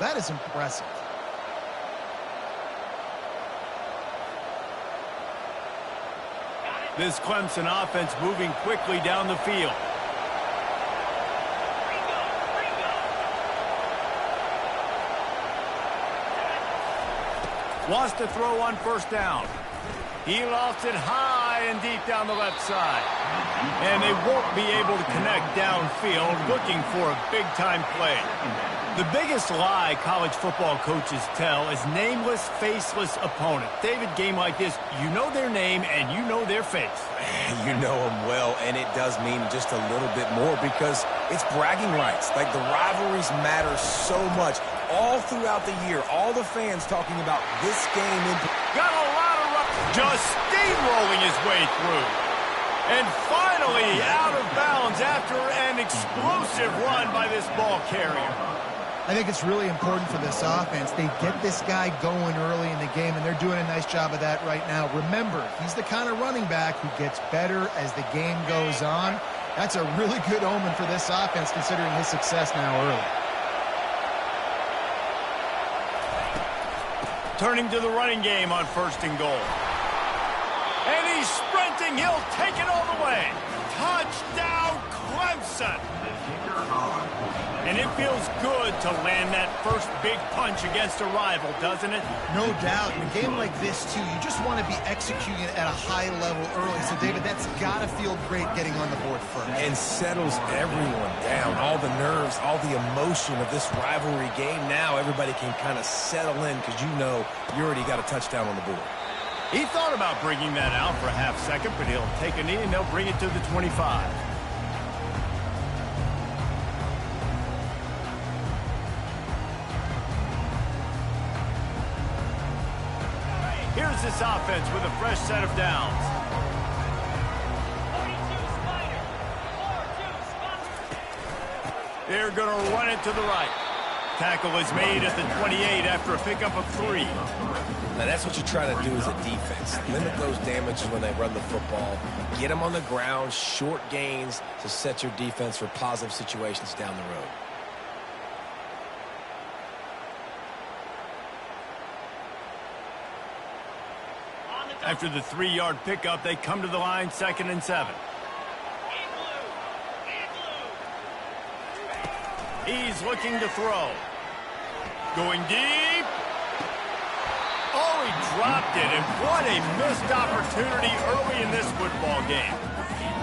That is impressive. This Clemson offense moving quickly down the field. Wants to throw on first down. He lofts it high and deep down the left side. And they won't be able to connect downfield, looking for a big-time play. The biggest lie college football coaches tell is nameless, faceless opponent. David, game like this, you know their name and you know their face. You know them well, and it does mean just a little bit more because it's bragging rights. Like, the rivalries matter so much. All throughout the year, all the fans talking about this game. Got a lot of just steamrolling his way through. And finally out of bounds after an explosive run by this ball carrier. I think it's really important for this offense. They get this guy going early in the game, and they're doing a nice job of that right now. Remember, he's the kind of running back who gets better as the game goes on. That's a really good omen for this offense, considering his success now early. Turning to the running game on 1st and goal. And he's sprinting. He'll take it all the way. Touchdown, Clemson. And it feels good to land that first big punch against a rival, doesn't it? No doubt. In a game like this, too, you just want to be executing it at a high level early. So, David, that's got to feel great getting on the board first. And settles everyone down. All the nerves, all the emotion of this rivalry game. Now everybody can kind of settle in because you know you already got a touchdown on the board. He thought about bringing that out for a half second, but he'll take a knee and they'll bring it to the 25. Here's this offense with a fresh set of downs. They're going to run it to the right. Tackle is made at the 28 after a pickup of 3. Now, that's what you try to do as a defense. Limit those damages when they run the football. Get them on the ground, short gains to set your defense for positive situations down the road. After the 3-yard pickup, they come to the line, 2nd and 7. He's looking to throw. Going deep. Oh, he dropped it, and what a missed opportunity early in this football game.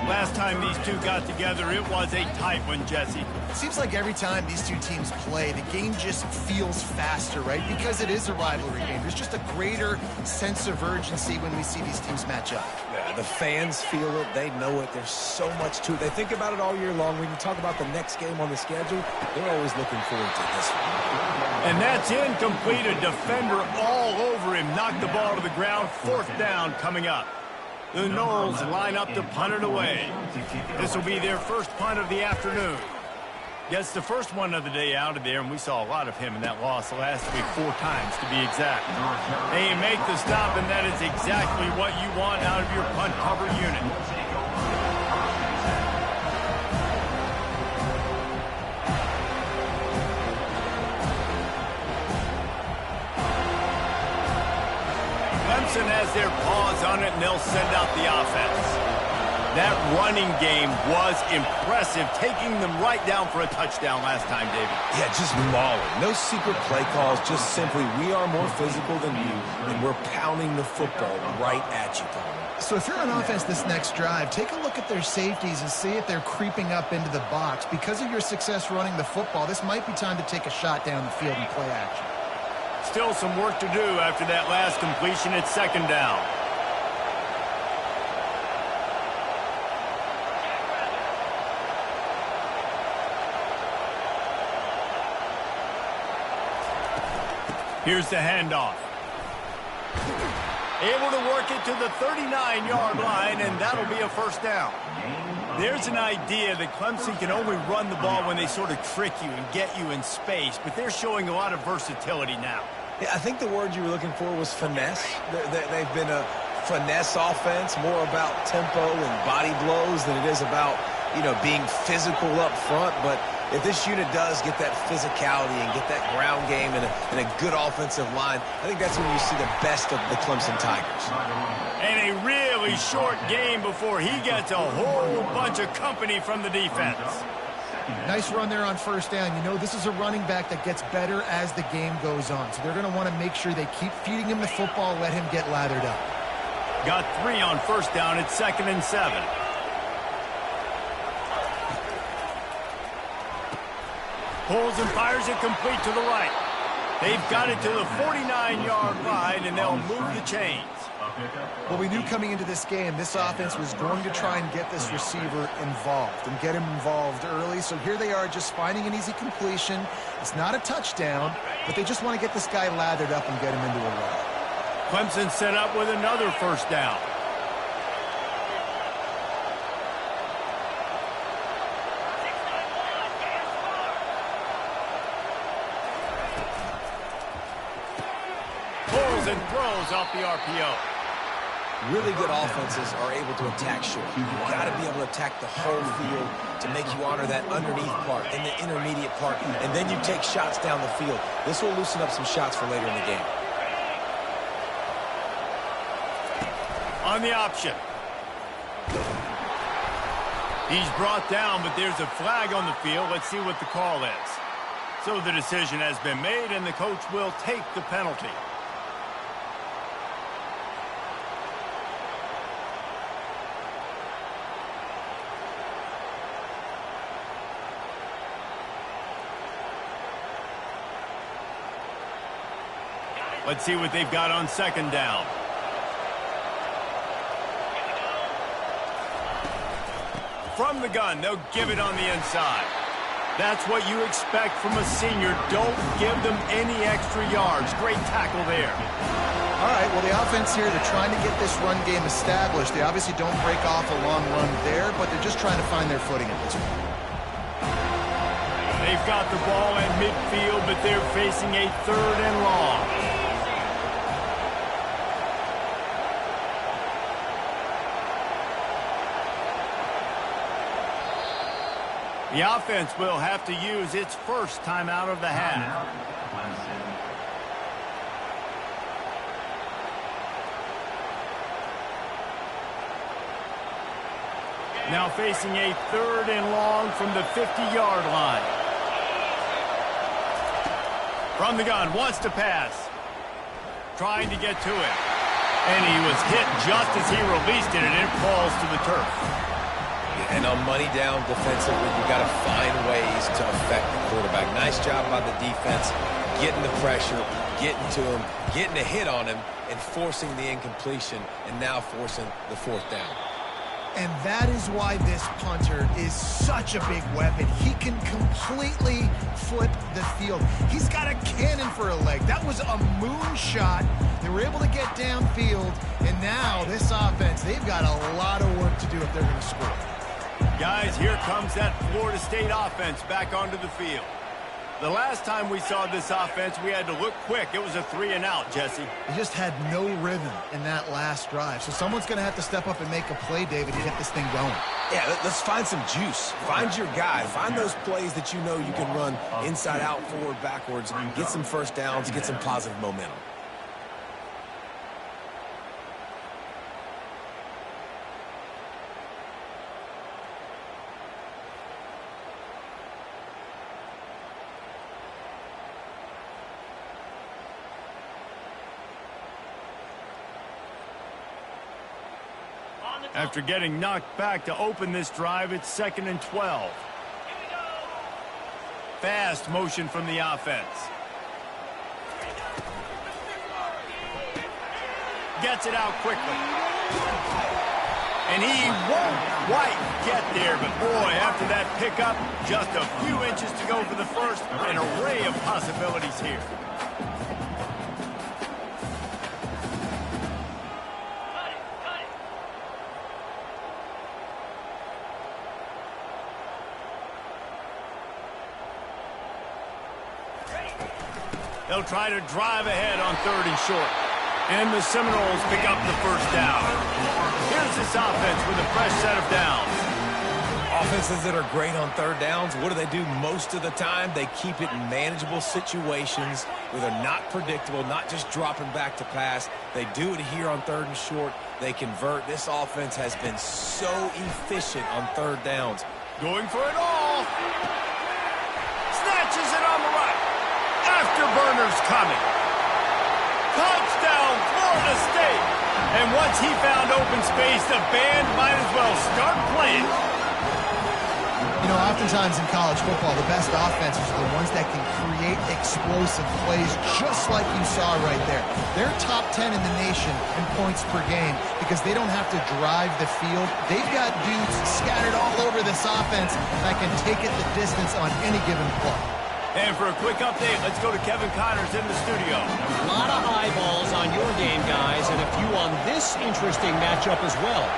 Last time these two got together, it was a tight one, Jesse. It seems like every time these two teams play, the game just feels faster, right? Because it is a rivalry game. There's just a greater sense of urgency when we see these teams match up. Yeah, the fans feel it. They know it. There's so much to it. They think about it all year long. When you talk about the next game on the schedule, they're always looking forward to this one. And that's incomplete. A defender all over him. Knocked the ball to the ground. 4th down coming up. The Noles line up to punt it away. This will be their first punt of the afternoon. Gets the first one of the day out of there, and we saw a lot of him in that loss last week, 4 times to be exact. They make the stop, and that is exactly what you want out of your punt cover unit. Clemson has their paws on it, and they'll send out the offense. That running game was impressive, taking them right down for a touchdown last time, David. Yeah, just mauling. No secret play calls, just simply we are more physical than you, and we're pounding the football right at you, Paul. So if you're on offense this next drive, take a look at their safeties and see if they're creeping up into the box. Because of your success running the football, this might be time to take a shot down the field and play action. Still some work to do after that last completion at 2nd down. Here's the handoff. Able to work it to the 39-yard line, and that'll be a 1st down. There's an idea that Clemson can only run the ball when they sort of trick you and get you in space, but they're showing a lot of versatility now. Yeah, I think the word you were looking for was finesse. They've been a finesse offense, more about tempo and body blows than it is about, being physical up front. But if this unit does get that physicality and get that ground game and a good offensive line, I think that's when you see the best of the Clemson Tigers. And a really short game before he gets a whole bunch of company from the defense. Nice run there on first down. You know, this is a running back that gets better as the game goes on. So they're going to want to make sure they keep feeding him the football, let him get lathered up. Got 3 on first down. It's 2nd and 7. Pulls and fires it complete to the right. They've got it to the 49-yard line, and they'll move the chains. Well, we knew coming into this game, this offense was going to try and get this receiver involved and get him involved early. So here they are just finding an easy completion. It's not a touchdown, but they just want to get this guy lathered up and get him into a run. Clemson set up with another first down. Pulls and throws off the RPO. Really good offenses are able to attack short. You've got to be able to attack the whole field to make you honor that underneath part and the intermediate part, and then you take shots down the field. This will loosen up some shots for later in the game. On the option. He's brought down, but there's a flag on the field. Let's see what the call is. So the decision has been made, and the coach will take the penalty. Let's see what they've got on second down. From the gun, they'll give it on the inside. That's what you expect from a senior. Don't give them any extra yards. Great tackle there. All right, well, the offense here, they're trying to get this run game established. They obviously don't break off a long run there, but they're just trying to find their footing at this point. They've got the ball at midfield, but they're facing a 3rd and long. The offense will have to use its first timeout of the half. Now facing a 3rd and long from the 50-yard line. From the gun, wants to pass. Trying to get to it. And he was hit just as he released it, and it falls to the turf. And on money down defensively, you've got to find ways to affect the quarterback. Nice job by the defense, getting the pressure, getting to him, getting a hit on him, and forcing the incompletion, and now forcing the 4th down. And that is why this punter is such a big weapon. He can completely flip the field. He's got a cannon for a leg. That was a moonshot. They were able to get downfield, and now this offense, they've got a lot of work to do if they're going to score. Guys, here comes that Florida State offense back onto the field. The last time we saw this offense, we had to look quick. It was a 3-and-out, Jesse. They just had no rhythm in that last drive. So someone's going to have to step up and make a play, David, to get this thing going. Yeah, let's find some juice. Find your guy. Find those plays that you know you can run inside out, forward, backwards, get some first downs, get some positive momentum. After getting knocked back to open this drive, it's 2nd and 12. Fast motion from the offense. Gets it out quickly. And he won't quite get there, but boy, after that pickup, just a few inches to go for the first. An array of possibilities here. They'll try to drive ahead on 3rd and short. And the Seminoles pick up the first down. Here's this offense with a fresh set of downs. Offenses that are great on third downs, what do most of the time? They keep it in manageable situations where they're not predictable, not just dropping back to pass. They do it here on third and short. They convert. This offense has been so efficient on third downs. Going for it all. Snatches it on the right. Afterburner's coming. Touchdown, Florida State. And once he found open space, the band might as well start playing. You know, oftentimes in college football, the best offenses are the ones that can create explosive plays just like you saw right there. They're top 10 in the nation in points per game because they don't have to drive the field. They've got dudes scattered all over this offense that can take it the distance on any given play. And for a quick update, let's go to Kevin Connors in the studio. A lot of eyeballs on your game, guys, and a few on this interesting matchup as well.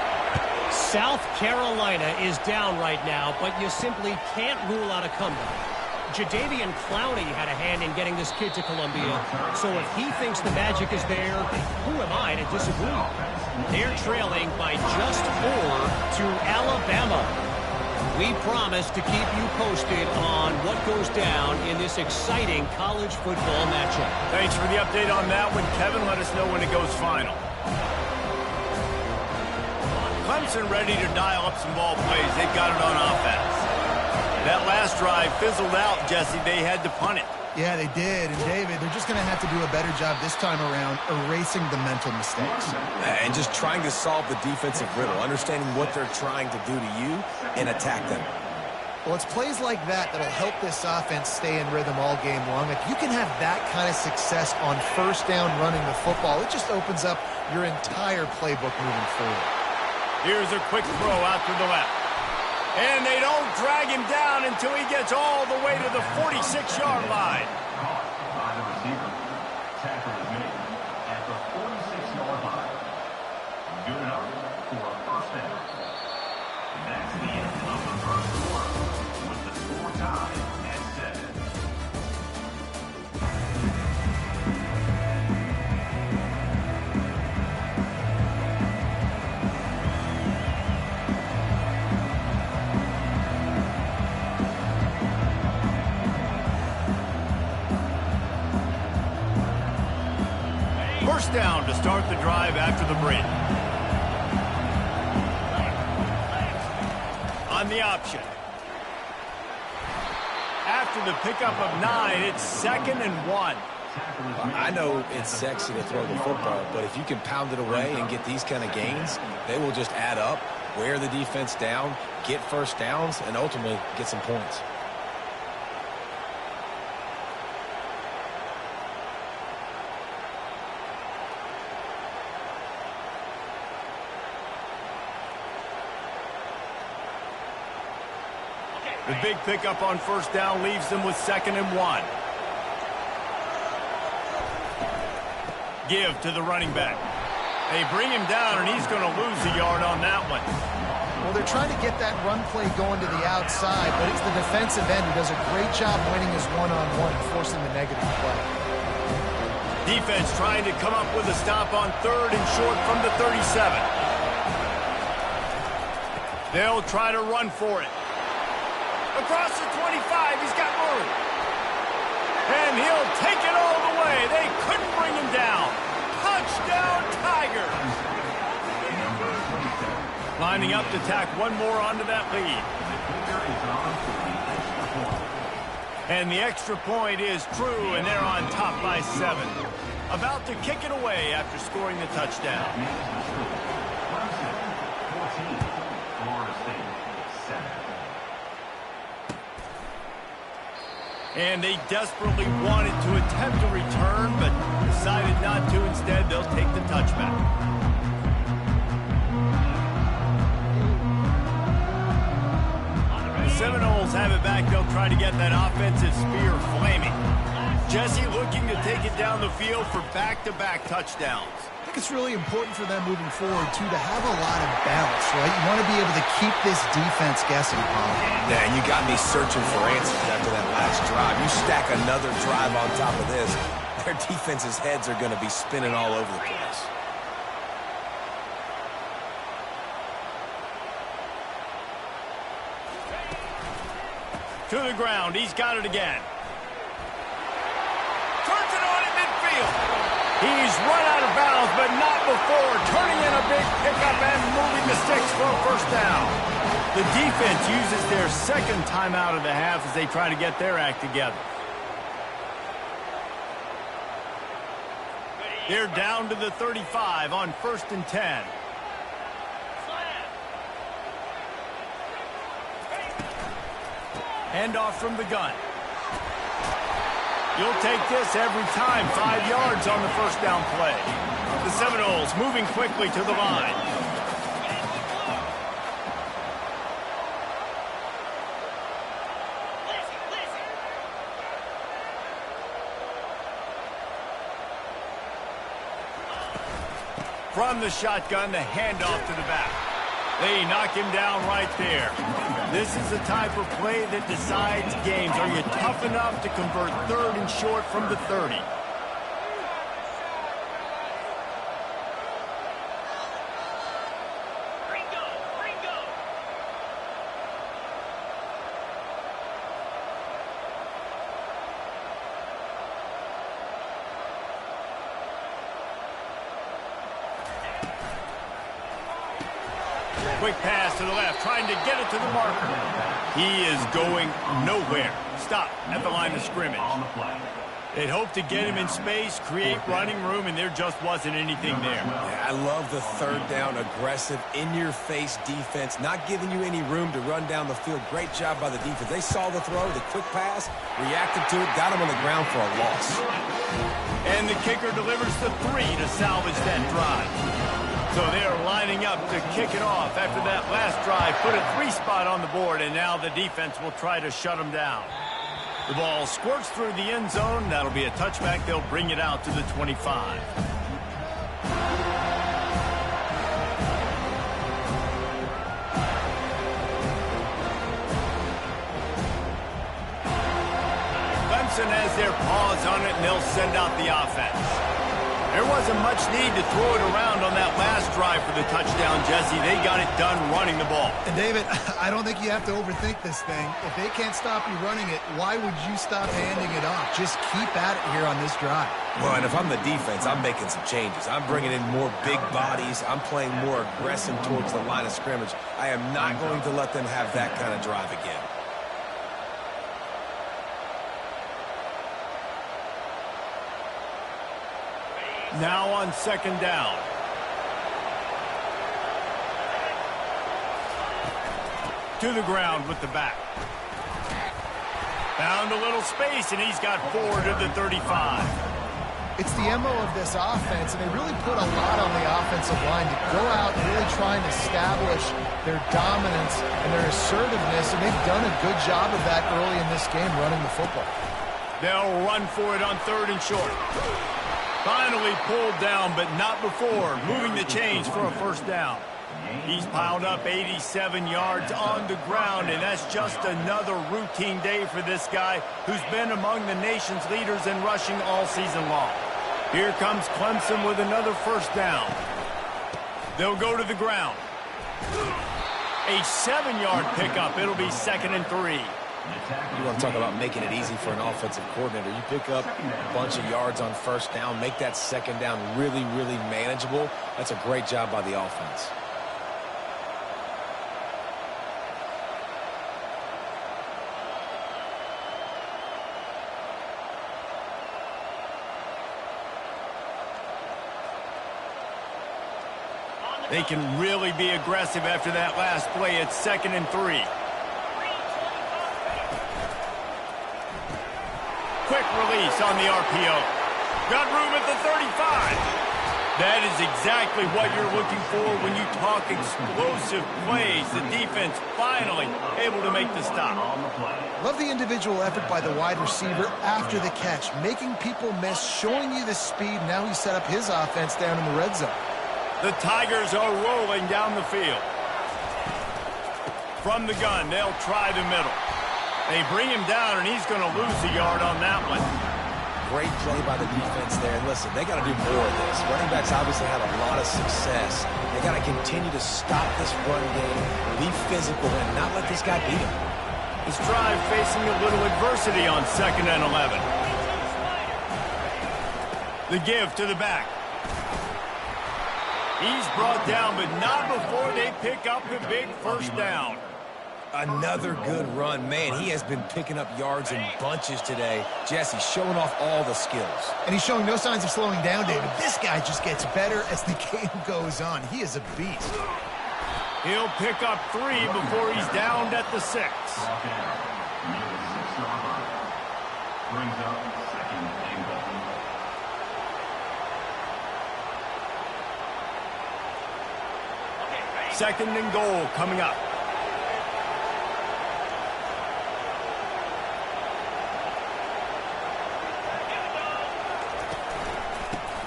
South Carolina is down right now, but you simply can't rule out a comeback. Jadeveon Clowney had a hand in getting this kid to Columbia, so if he thinks the magic is there, who am I to disagree? They're trailing by just 4 to Alabama. We promise to keep you posted on what goes down in this exciting college football matchup. Thanks for the update on that one, Kevin. Let us know when it goes final. Clemson ready to dial up some ball plays. They've got it on offense. That last drive fizzled out, Jesse. They had to punt it. Yeah, they did. And, David, they're just going to have to do a better job this time around erasing the mental mistakes. And just trying to solve the defensive riddle, understanding what they're trying to do to you and attack them. Well, it's plays like that that'll help this offense stay in rhythm all game long. If you can have that kind of success on first down running the football, it just opens up your entire playbook moving forward. Here's a quick throw out to the left. And they don't drag him down until he gets all the way to the 46-yard line. By the receiver. Tackle is made at the 46-yard line. Good enough for a first down. That's the end of the first quarter with the score tied at 7. First down to start the drive after the break. On the option. After the pickup of 9, it's 2nd and 1. I know it's sexy to throw the football, but if you can pound it away and get these kind of gains, they will just add up, wear the defense down, get first downs, and ultimately get some points. The big pickup on first down leaves them with 2nd and 1. Give to the running back. They bring him down, and he's going to lose a yard on that one. Well, they're trying to get that run play going to the outside, but it's the defensive end who does a great job winning his one-on-one and forcing the negative play. Defense trying to come up with a stop on 3rd and short from the 37. They'll try to run for it. Across the 25, he's got room. And he'll take it all the way. They couldn't bring him down. Touchdown, Tigers. Lining up to tack one more onto that lead. And the extra point is true, and they're on top by 7. About to kick it away after scoring the touchdown. Florida State 7. And they desperately wanted to attempt a return, but decided not to. Instead, they'll take the touchback. The Seminoles have it back. They'll try to get that offensive spear flaming. Jesse looking to take it down the field for back-to-back touchdowns. I think it's really important for them moving forward, too, to have a lot of balance, right? You want to be able to keep this defense guessing, Paul. Yeah, and you got me searching for answers after that last drive. You stack another drive on top of this, their defense's heads are going to be spinning all over the place. To the ground. He's got it again. Turns it on in midfield. He's run out of bounds, but not before turning in a big pickup and moving the sticks for a first down. The defense uses their second timeout of the half as they try to get their act together. They're down to the 35 on 1st and 10. Handoff from the gun. You'll take this every time. 5 yards on the first down play. The Seminoles moving quickly to the line. From the shotgun, the handoff to the back. They knock him down right there. This is the type of play that decides games. Are you tough enough to convert 3rd and short from the 30? Quick pass to the left, trying to get it to the marker. He is going nowhere. Stop at the line of scrimmage. They'd hoped to get him in space, create running room, and there just wasn't anything there. Yeah, I love the 3rd down, aggressive, in-your-face defense, not giving you any room to run down the field. Great job by the defense. They saw the throw, the quick pass, reacted to it, got him on the ground for a loss. And the kicker delivers the 3 to salvage that drive. So they're lining up to kick it off after that last drive. Put a 3 spot on the board, and now the defense will try to shut them down. The ball squirts through the end zone. That'll be a touchback. They'll bring it out to the 25. Clemson has their paws on it, and they'll send out the offense. There wasn't much need to throw it around on that last drive for the touchdown, Jesse. They got it done running the ball. And, David, I don't think you have to overthink this thing. If they can't stop you running it, why would you stop handing it off? Just keep at it here on this drive. Well, and if I'm the defense, I'm making some changes. I'm bringing in more big bodies. I'm playing more aggressive towards the line of scrimmage. I am not going to let them have that kind of drive again. Now on 2nd down. To the ground with the back. Found a little space, and he's got 4 to the 35. It's the MO of this offense, and they really put a lot on the offensive line to go out and really try and establish their dominance and their assertiveness, and they've done a good job of that early in this game running the football. They'll run for it on 3rd and short. Finally pulled down, but not before moving the chains for a first down. He's piled up 87 yards on the ground, and that's just another routine day for this guy who's been among the nation's leaders in rushing all season long. Here comes Clemson with another first down. They'll go to the ground. A 7-yard pickup. It'll be 2nd and 3. You want to talk about making it easy for an offensive coordinator. You pick up a bunch of yards on first down, make that 2nd down really, really manageable. That's a great job by the offense. They can really be aggressive after that last play. It's 2nd and 3. Quick release on the RPO. Got room at the 35. That is exactly what you're looking for when you talk explosive plays. The defense finally able to make the stop. Love the individual effort by the wide receiver after the catch, making people miss, showing you the speed. Now he set up his offense down in the red zone. The Tigers are rolling down the field. From the gun, they'll try the middle. They bring him down, and he's going to lose a yard on that one. Great play by the defense there. And listen, they got to do more of this. Running backs obviously had a lot of success. They got to continue to stop this run game, be physical, and not let this guy beat him. This drive facing a little adversity on 2nd and 11. The give to the back. He's brought down, but not before they pick up the big first down. Another good run. Man, he has been picking up yards in bunches today. Jesse showing off all the skills. And he's showing no signs of slowing down, David. This guy just gets better as the game goes on. He is a beast. He'll pick up 3 before he's downed at the 6. Brought down near the 6-yard line. Brings up 2nd and goal. 2nd and goal coming up.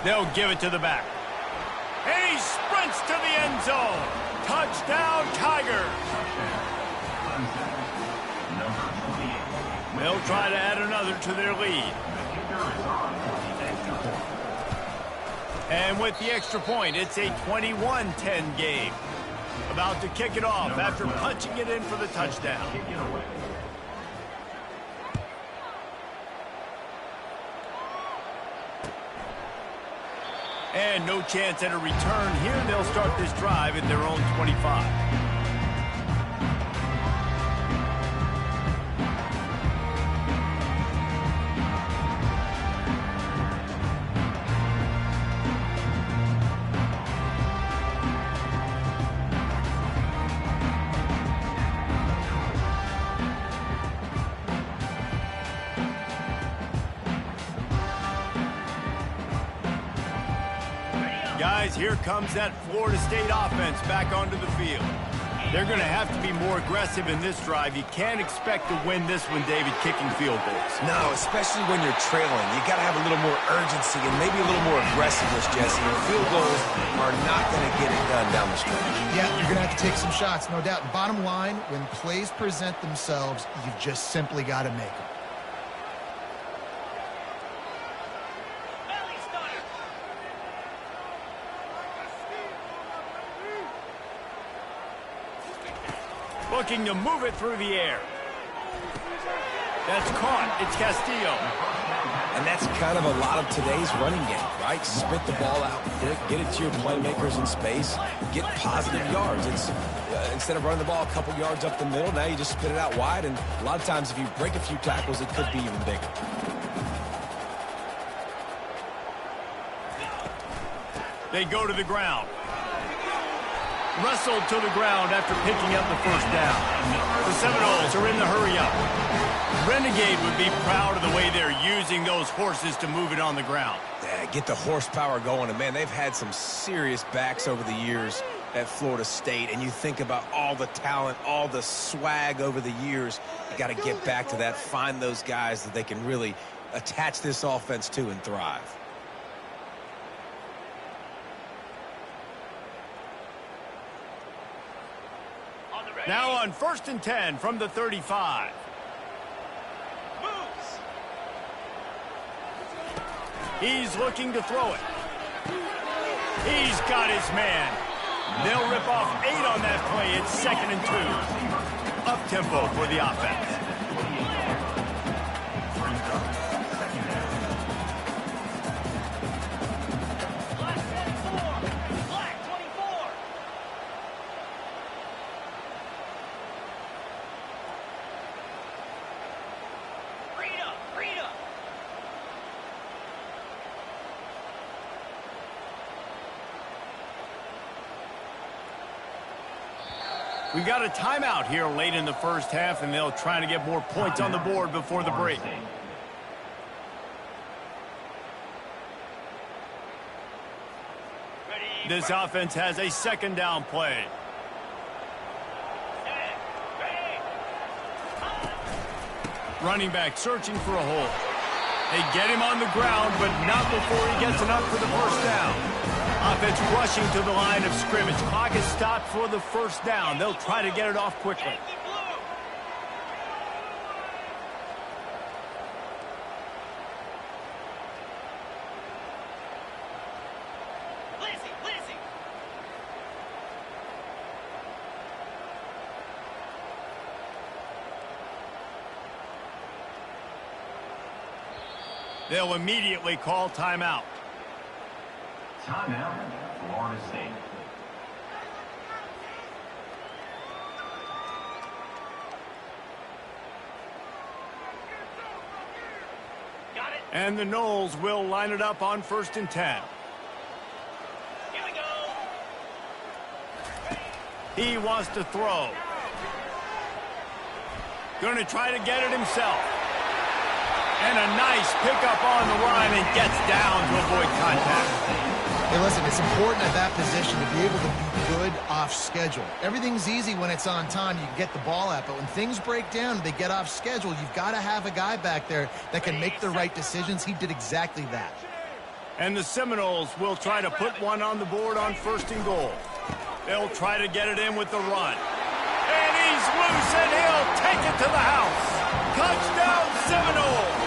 They'll give it to the back. And he sprints to the end zone. Touchdown, Tigers. Number 28. They'll try to add another to their lead. The kicker is on for the extra point. And with the extra point, it's a 21-10 game. About to kick it off after punching it in for the touchdown. Kick it away. And no chance at a return here. They'll start this drive at their own 25. Guys, here comes that Florida State offense back onto the field. They're going to have to be more aggressive in this drive. You can't expect to win this one, David, kicking field goals. No, especially when you're trailing. You got to have a little more urgency and maybe a little more aggressiveness, Jesse. And field goals are not going to get it done down the stretch. Yeah, you're going to have to take some shots, no doubt. Bottom line, when plays present themselves, you've just simply got to make them. Looking to move it through the air. That's caught. It's Castillo. And that's kind of a lot of today's running game, right? Spit the ball out quick, get it to your playmakers in space, get positive yards. It's instead of running the ball a couple yards up the middle, now you just spit it out wide, and a lot of times if you break a few tackles, it could be even bigger. They go to the ground. Wrestled to the ground after picking up the first down. The Seminoles are in the hurry-up. Renegade would be proud of the way they're using those horses to move it on the ground. Yeah, get the horsepower going. And, man, they've had some serious backs over the years at Florida State. And you think about all the talent, all the swag over the years. You got to get back to that, find those guys that they can really attach this offense to and thrive. Now on 1st and 10 from the 35. He's looking to throw it. He's got his man. They'll rip off 8 on that play. It's 2nd and 2. Up-tempo for the offense. We've got a timeout here late in the first half, and they'll try to get more points on the board before the break. This offense has a 2nd down play. Running back searching for a hole. They get him on the ground, but not before he gets enough for the first down. Offense rushing to the line of scrimmage. Clock is stopped for the first down. They'll try to get it off quickly. They'll immediately call timeout. Timeout, Florida State. And the Noles will line it up on 1st and 10. Here we go. He wants to throw. Going to try to get it himself. And a nice pickup on the run and gets down to avoid contact. Hey, listen, it's important at that position to be able to be good off schedule. Everything's easy when it's on time. You can get the ball out. But when things break down and they get off schedule, you've got to have a guy back there that can make the right decisions. He did exactly that. And the Seminoles will try to put one on the board on 1st and goal. They'll try to get it in with the run. And he's loose, and he'll take it to the house. Touchdown, Seminoles!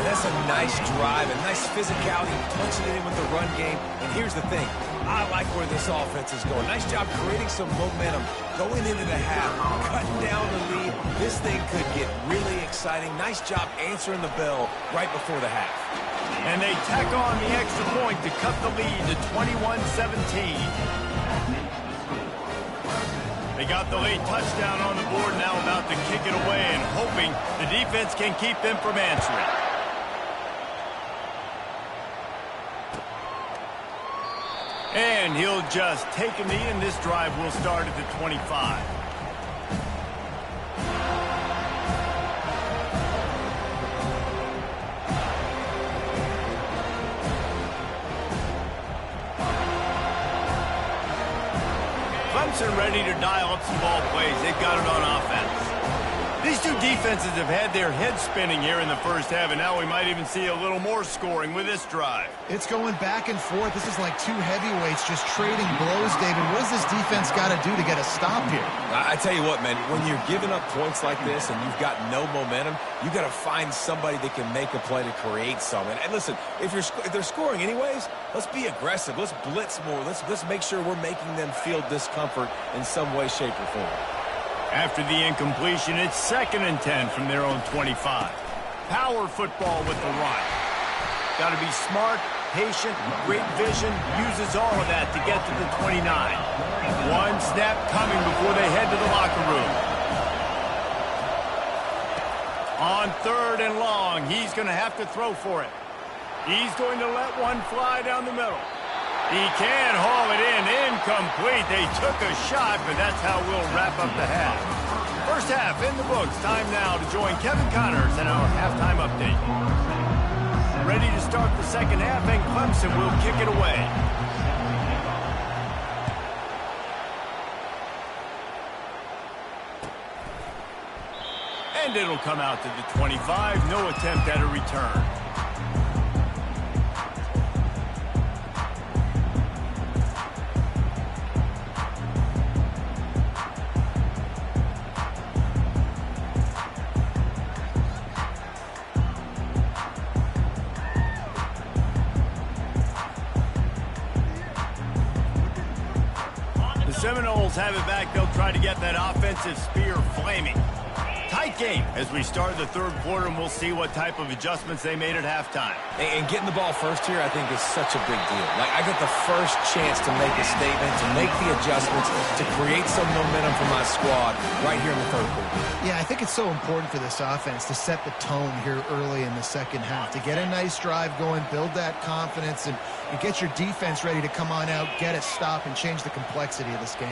That's a nice drive, a nice physicality, punching it in with the run game. And here's the thing. I like where this offense is going. Nice job creating some momentum, going into the half, cutting down the lead. This thing could get really exciting. Nice job answering the bell right before the half. And they tack on the extra point to cut the lead to 21-17. They got the late touchdown on the board, now about to kick it away and hoping the defense can keep them from answering. And he'll just take a knee, and this drive will start at the 25. Clemson ready to dial up some ball plays. They've got it on offense. These two defenses have had their heads spinning here in the first half, and now we might even see a little more scoring with this drive. It's going back and forth. This is like two heavyweights just trading blows, David. What does this defense got to do to get a stop here? I tell you what, man, when you're giving up points like this and you've got no momentum, you got to find somebody that can make a play to create some. And listen, if they're scoring anyways, let's be aggressive. Let's blitz more. Let's make sure we're making them feel discomfort in some way, shape, or form. After the incompletion, it's 2nd and 10 from their own 25. Power football with the run. Got to be smart, patient, great vision, uses all of that to get to the 29. One snap coming before they head to the locker room. On 3rd and long, he's going to have to throw for it. He's going to let one fly down the middle. He can haul it in, incomplete. They took a shot, but that's how we'll wrap up the half. First half in the books. Time now to join Kevin Connors in our halftime update. Ready to start the second half, and Clemson will kick it away. And it'll come out to the 25. No attempt at a return. Seminoles have it back. They'll try to get that offensive spear flaming. Tight game as we start the third quarter, and we'll see what type of adjustments they made at halftime. And getting the ball first here, I think, is such a big deal. Like, I get the first chance to make a statement, to make the adjustments, to create some momentum for my squad right here in the third quarter. Yeah, I think it's so important for this offense to set the tone here early in the second half, to get a nice drive going, build that confidence, and get your defense ready to come on out, get a stop, and change the complexity of this game.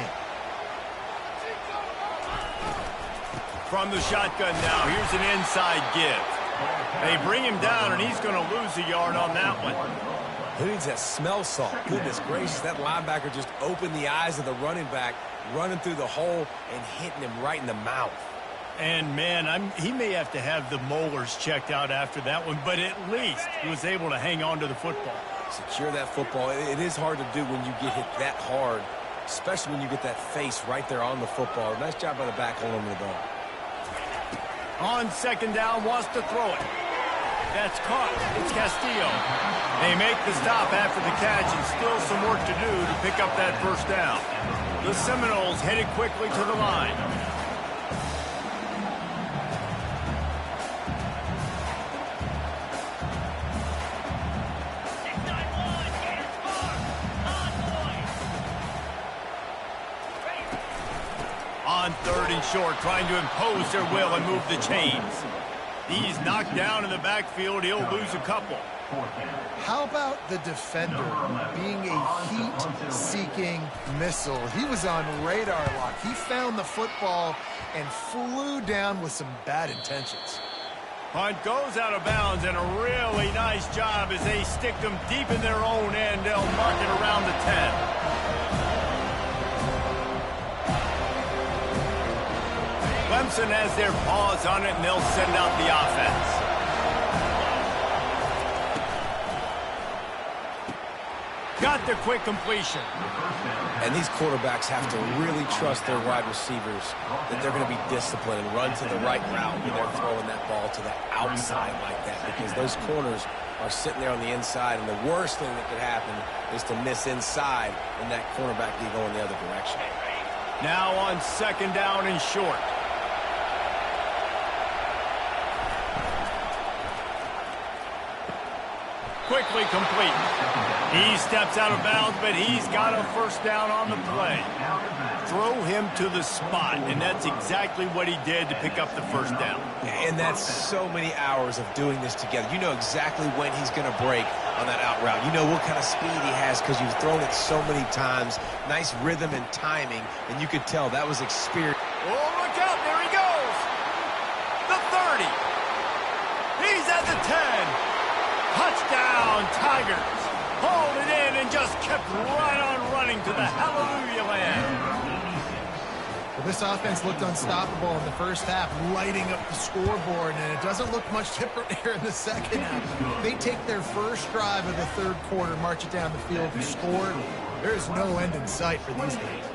From the shotgun now, here's an inside give. They bring him down, and he's going to lose a yard on that one. Who needs that smell salt? Goodness gracious, that linebacker just opened the eyes of the running back, running through the hole and hitting him right in the mouth. And, man, he may have to have the molars checked out after that one, but at least he was able to hang on to the football. Secure that football. It is hard to do when you get hit that hard, especially when you get that face right there on the football. Nice job by the back holding the ball. On second down, wants to throw it. That's caught. It's Castillo. They make the stop after the catch, and still some work to do to pick up that first down. The Seminoles headed quickly to the line. On 3rd and short, trying to impose their will and move the chains. He's knocked down in the backfield. He'll lose a couple. How about the defender being a heat-seeking missile? He was on radar lock. He found the football and flew down with some bad intentions. Punt goes out of bounds, and a really nice job as they stick them deep in their own end. They'll mark it around the 10. Clemson has their paws on it, and they'll send out the offense. Got the quick completion. And these quarterbacks have to really trust their wide receivers that they're going to be disciplined and run to the right route when they're throwing that ball to the outside like that, because those corners are sitting there on the inside, and the worst thing that could happen is to miss inside and that cornerback be going the other direction. Now on 2nd down and short. Quickly complete. He steps out of bounds, but he's got a 1st down on the play. Throw him to the spot, and that's exactly what he did to pick up the 1st down. And that's so many hours of doing this together. You know exactly when he's going to break on that out route. You know what kind of speed he has because you've thrown it so many times. Nice rhythm and timing, and you could tell that was experience. Oh, look out. There he goes. The 30. He's at the 10. Touchdown, Tigers. Hauled it in and just kept right on running to the hallelujah land. Well, this offense looked unstoppable in the first half, lighting up the scoreboard, and it doesn't look much different here in the second half. They take their first drive of the 3rd quarter, march it down the field, and score. There is no end in sight for these guys.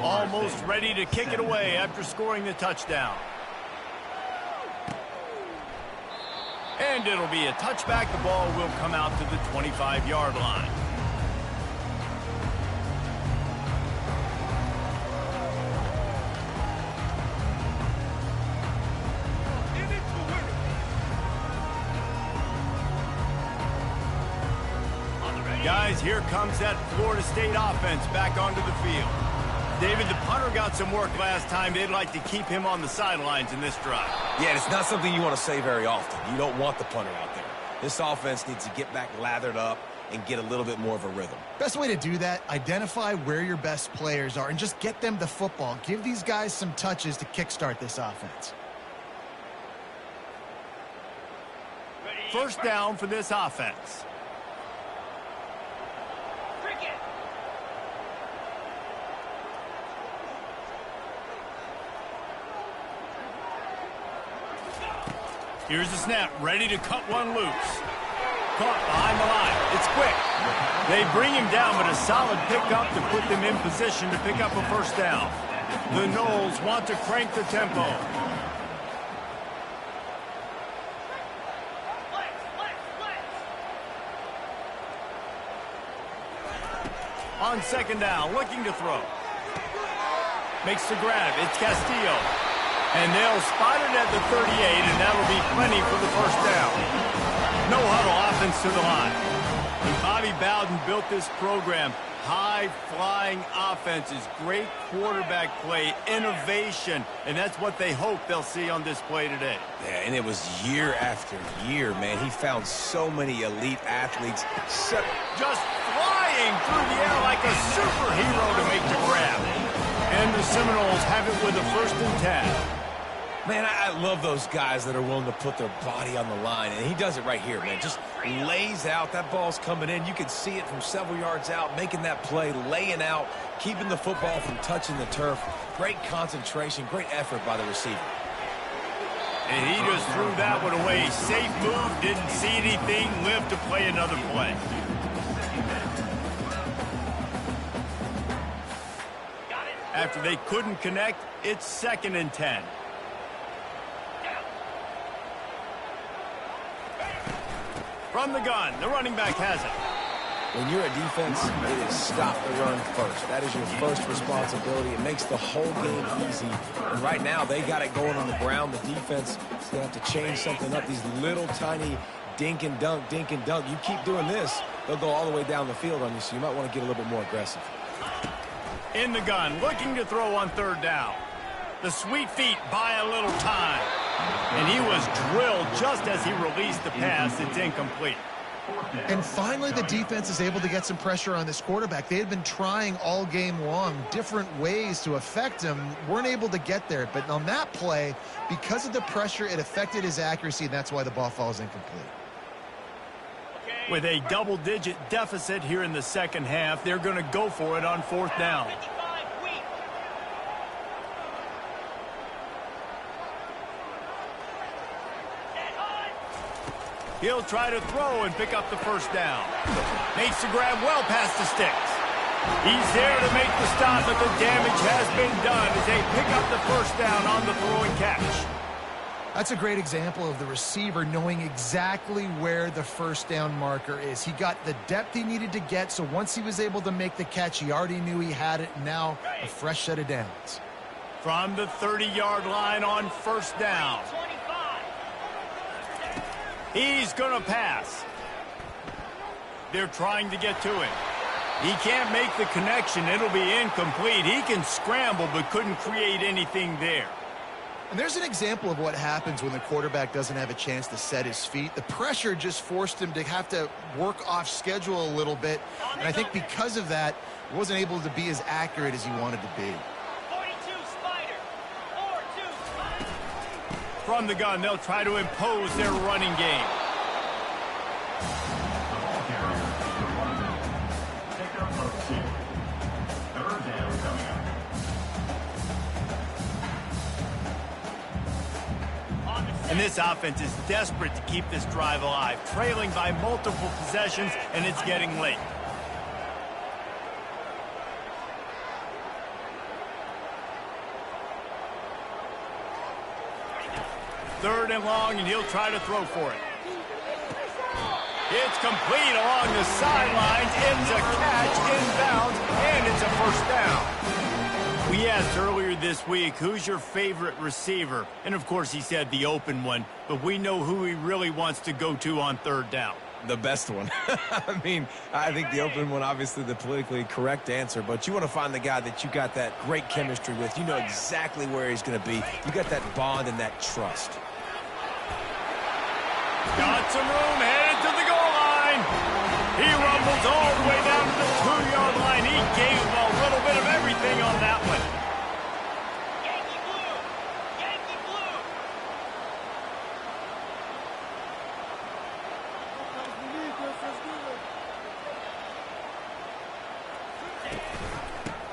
Almost ready to kick it away after scoring the touchdown. And it'll be a touchback. The ball will come out to the 25-yard line. Guys, here comes that Florida State offense back onto the field. David, the punter got some work last time. They'd like to keep him on the sidelines in this drive. Yeah, it's not something you want to say very often. You don't want the punter out there. This offense needs to get back lathered up and get a little bit more of a rhythm. Best way to do that, identify where your best players are and just get them the football. Give these guys some touches to kickstart this offense. 1st down for this offense. Here's the snap, ready to cut one loose. Caught behind the line. It's quick. They bring him down, but a solid pickup to put them in position to pick up a 1st down. The Noles want to crank the tempo. On 2nd down, looking to throw. Makes the grab. It's Castillo. And they'll spot it at the 38, and that'll be plenty for the 1st down. No huddle offense to the line. And Bobby Bowden built this program. High-flying offenses, great quarterback play, innovation, and that's what they hope they'll see on display today. Yeah, and it was year after year, man. He found so many elite athletes. Just flying through the air like a superhero to make the grab. And the Seminoles have it with a 1st and 10. Man, I love those guys that are willing to put their body on the line, and he does it right here, man. Just lays out. That ball's coming in. You can see it from several yards out, making that play, laying out, keeping the football from touching the turf. Great concentration, great effort by the receiver. And he just threw that one away. Safe move, didn't see anything, lived to play another play. After they couldn't connect, it's 2nd and 10. From the gun, the running back has it. When you're a defense, it is stop the run first. That is your first responsibility. It makes the whole game easy. And right now, they got it going on the ground. The defense is going to have to change something up. These little tiny dink and dunk, dink and dunk. You keep doing this, they'll go all the way down the field on you, so you might want to get a little bit more aggressive. In the gun, looking to throw on 3rd down. The sweet feet buy a little time. And he was drilled just as he released the pass. It's incomplete. And finally, the defense is able to get some pressure on this quarterback. They had been trying all game long different ways to affect him, weren't able to get there. But on that play, because of the pressure, it affected his accuracy, and that's why the ball falls incomplete. With a double-digit deficit here in the second half, they're going to go for it on 4th down. He'll try to throw and pick up the first down. Makes the grab well past the sticks. He's there to make the stop, but the damage has been done as they pick up the first down on the throw and catch. That's a great example of the receiver knowing exactly where the first down marker is. He got the depth he needed to get, so once he was able to make the catch, he already knew he had it. Now a fresh set of downs. From the 30-yard line on 1st down. He's going to pass. They're trying to get to him. He can't make the connection. It'll be incomplete. He can scramble but couldn't create anything there. And there's an example of what happens when the quarterback doesn't have a chance to set his feet. The pressure just forced him to have to work off schedule a little bit. And I think because of that, he wasn't able to be as accurate as he wanted to be. From the gun, they'll try to impose their running game. And this offense is desperate to keep this drive alive, trailing by multiple possessions, and it's getting late. Third and long, and he'll try to throw for it. It's complete along the sidelines. It's a catch inbounds, and it's a first down. We asked earlier this week, who's your favorite receiver? And, of course, he said the open one, but we know who he really wants to go to on 3rd down. The best one. I mean, I think the open one, obviously the politically correct answer, but you want to find the guy that you got that great chemistry with. You know exactly where he's going to be. You got that bond and that trust. Got some room, headed to the goal line. He rumbles all the way down to the 2-yard line. He gave him a little bit of everything on that one. Yankee blue! Yankee blue!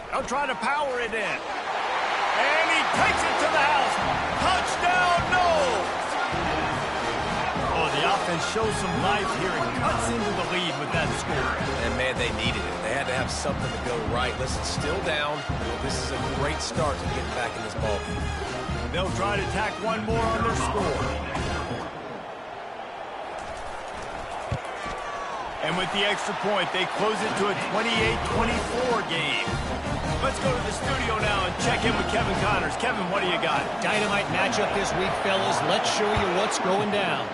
They'll try to power it in. And he takes it to the house. Touchdown, Knowles! Oh, the offense shows some life here and cuts into the lead with that score. And, man, they needed it. They had to have something to go right. Listen, still down. This is a great start to getting back in this ball game. They'll try to tack one more on their score. And with the extra point, they close it to a 28-24 game. Let's go to the studio now and check in with Kevin Connors. Kevin, what do you got? Dynamite matchup this week, fellas. Let's show you what's going down.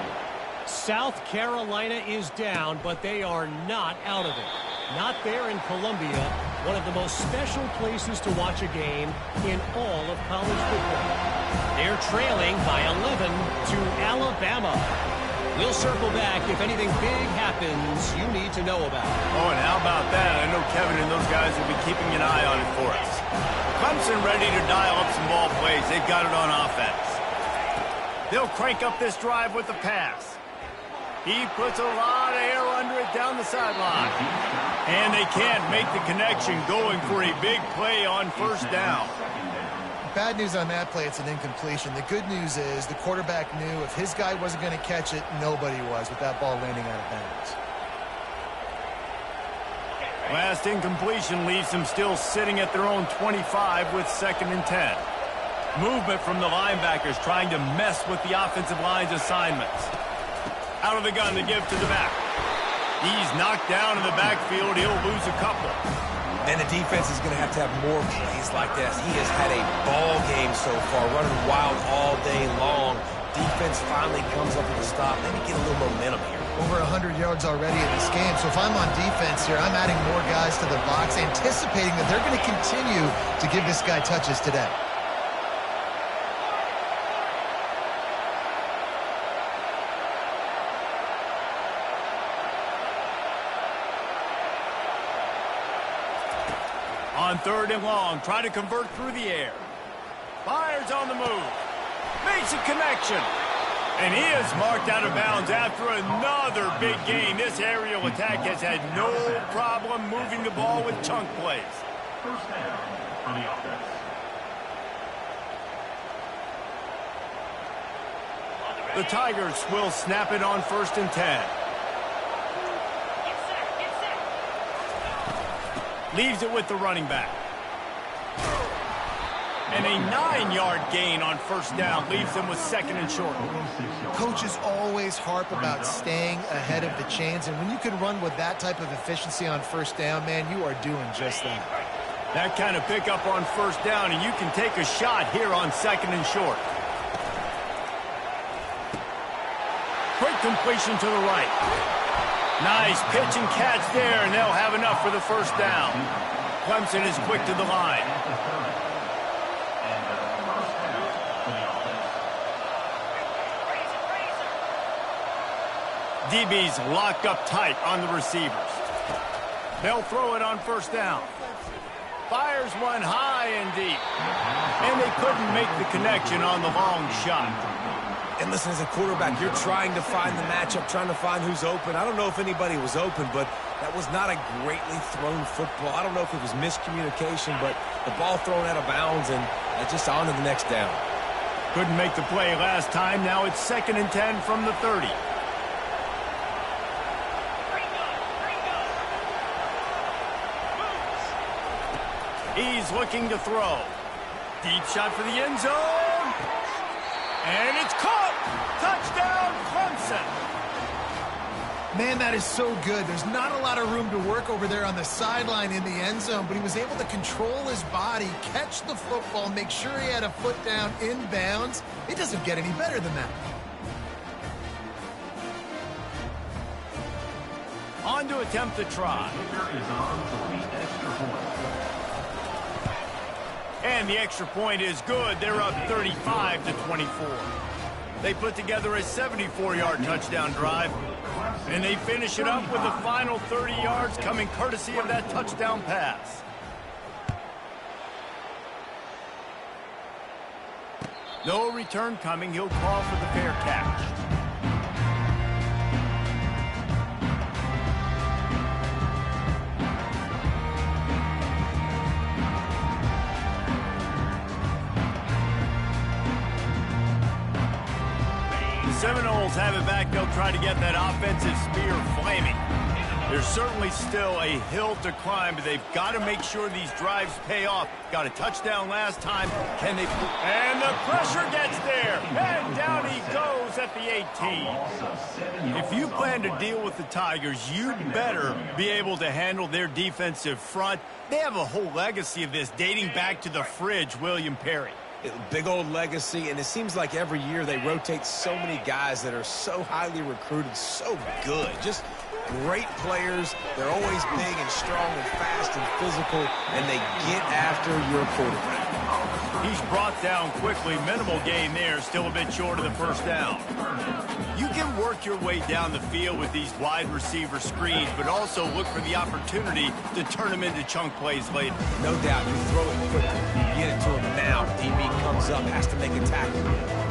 South Carolina is down, but they are not out of it. Not there in Columbia, one of the most special places to watch a game in all of college football. They're trailing by 11 to Alabama. We'll circle back if anything big happens you need to know about. Oh, and how about that? I know Kevin and those guys will be keeping an eye on it for us. Clemson ready to dial up some ball plays. They've got it on offense. They'll crank up this drive with the pass. He puts a lot of air under it down the sideline. And they can't make the connection, going for a big play on 1st down. Bad news on that play, it's an incompletion. The good news is the quarterback knew if his guy wasn't going to catch it, nobody was with that ball landing out of bounds. Last incompletion leaves them still sitting at their own 25 with 2nd and 10. Movement from the linebackers trying to mess with the offensive line's assignments. Out of the gun to give to the back. He's knocked down in the backfield. He'll lose a couple. And the defense is going to have more plays like this. He has had a ball game so far, running wild all day long. Defense finally comes up with a stop. Maybe get a little momentum here. Over 100 yards already in this game. So if I'm on defense here, I'm adding more guys to the box, anticipating that they're going to continue to give this guy touches today. On 3rd and long, try to convert through the air. Fires on the move. Makes a connection. And he is marked out of bounds after another big gain. This aerial attack has had no problem moving the ball with chunk plays. First down for the offense. The Tigers will snap it on 1st and 10. Leaves it with the running back. And a 9-yard gain on 1st down leaves them with 2nd and short. Coaches always harp about staying ahead of the chains, and when you can run with that type of efficiency on 1st down, man, you are doing just that. That kind of pickup on 1st down, and you can take a shot here on 2nd and short. Quick completion to the right. Nice pitch and catch there, and they'll have enough for the 1st down. Clemson is quick to the line. DB's locked up tight on the receivers. They'll throw it on 1st down. Fires one high and deep. And they couldn't make the connection on the long shot. And listen, as a quarterback, you're trying to find the matchup, trying to find who's open. I don't know if anybody was open, but that was not a greatly thrown football. I don't know if it was miscommunication, but the ball thrown out of bounds and just on to the next down. Couldn't make the play last time. Now it's 2nd and 10 from the 30. He's looking to throw. Deep shot for the end zone. And it's caught. Touchdown, Clemson. Man, that is so good. There's not a lot of room to work over there on the sideline in the end zone, but he was able to control his body, catch the football, make sure he had a foot down in bounds. It doesn't get any better than that. On to attempt the try. Kicker is on for the extra point. And the extra point is good. They're up 35-24. They put together a 74-yard touchdown drive, and they finish it up with the final 30 yards coming courtesy of that touchdown pass. No return coming. He'll call for the fair catch. Seminoles have it back. They'll try to get that offensive spear flaming. There's certainly still a hill to climb, but they've got to make sure these drives pay off. Got a touchdown last time. Can they? And the pressure gets there. And down he goes at the 18. If you plan to deal with the Tigers, you'd better be able to handle their defensive front. They have a whole legacy of this dating back to the fridge, William Perry. Big old legacy, and it seems like every year they rotate so many guys that are so highly recruited, so good, just great players. They're always big and strong and fast and physical, and they get after your quarterback. He's brought down quickly. Minimal gain there, still a bit short of the 1st down. You can work your way down the field with these wide receiver screens, but also look for the opportunity to turn them into chunk plays later. No doubt, you throw it quickly, you get it to him now. DB comes up, has to make a tackle.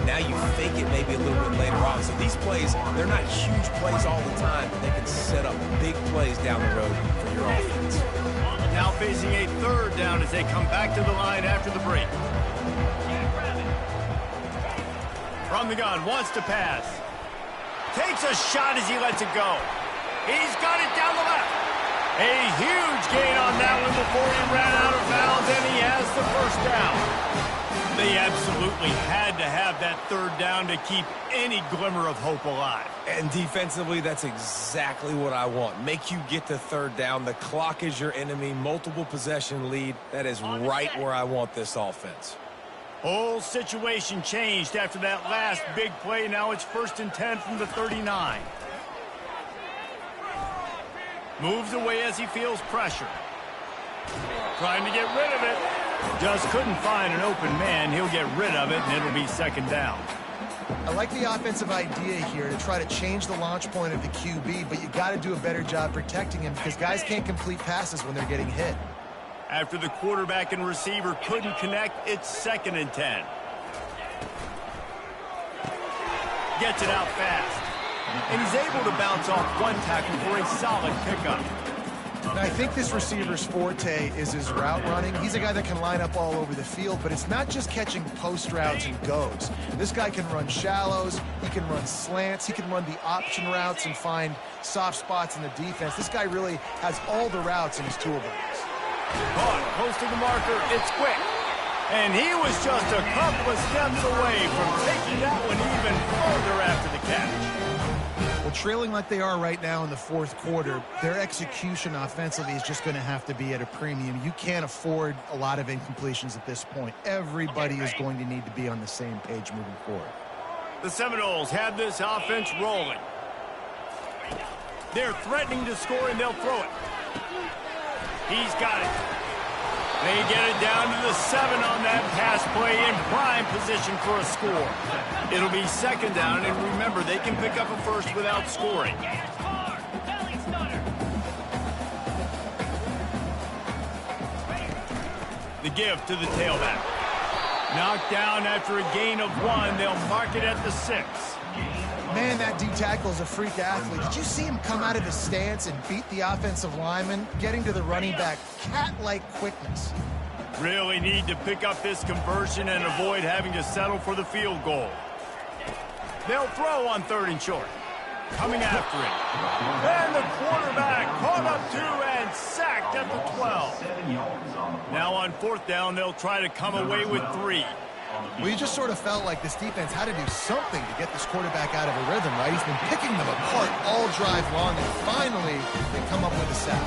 Now you fake it maybe a little bit later on. So these plays, they're not huge plays all the time, but they can set up big plays down the road for your offense. Now facing a 3rd down as they come back to the line after the break. From the gun, wants to pass. Takes a shot as he lets it go. He's got it down the left. A huge gain on that one before he ran out of bounds, and he has the 1st down. They absolutely had to have that 3rd down to keep any glimmer of hope alive. And defensively, that's exactly what I want. Make you get to 3rd down. The clock is your enemy. Multiple possession lead. That is right where I want this offense. Whole situation changed after that last big play. Now it's 1st and 10 from the 39. Moves away as he feels pressure. Trying to get rid of it. Just couldn't find an open man. He'll get rid of it, and it'll be 2nd down. I like the offensive idea here to try to change the launch point of the QB, but you got to do a better job protecting him because guys can't complete passes when they're getting hit. After the quarterback and receiver couldn't connect, it's 2nd and 10. Gets it out fast. And he's able to bounce off one tackle for a solid pickup. And I think this receiver's forte is his route running. He's a guy that can line up all over the field, but it's not just catching post routes and goes. This guy can run shallows, he can run slants, he can run the option routes and find soft spots in the defense. This guy really has all the routes in his toolbox. Caught close to the marker, it's quick. And he was just a couple of steps away from taking that one even further after the catch. Well, trailing like they are right now in the 4th quarter, their execution offensively is just going to have to be at a premium. You can't afford a lot of incompletions at this point. Everybody is going to need to be on the same page moving forward. The Seminoles have this offense rolling. They're threatening to score, and they'll throw it. He's got it. They get it down to the 7 on that pass play in prime position for a score. It'll be 2nd down, and remember, they can pick up a first without scoring. The give to the tailback. Knocked down after a gain of 1. They'll mark it at the 6. Man, that D tackle is a freak athlete. Did you see him come out of his stance and beat the offensive lineman, getting to the running back? Cat-like quickness. Really need to pick up this conversion and avoid having to settle for the field goal. They'll throw on 3rd and short. Coming after it. And the quarterback caught up 2 and sacked at the 12. Now on 4th down, they'll try to come away with 3. Well, you just sort of felt like this defense had to do something to get this quarterback out of a rhythm, right? He's been picking them apart all drive long, and finally they come up with a sack.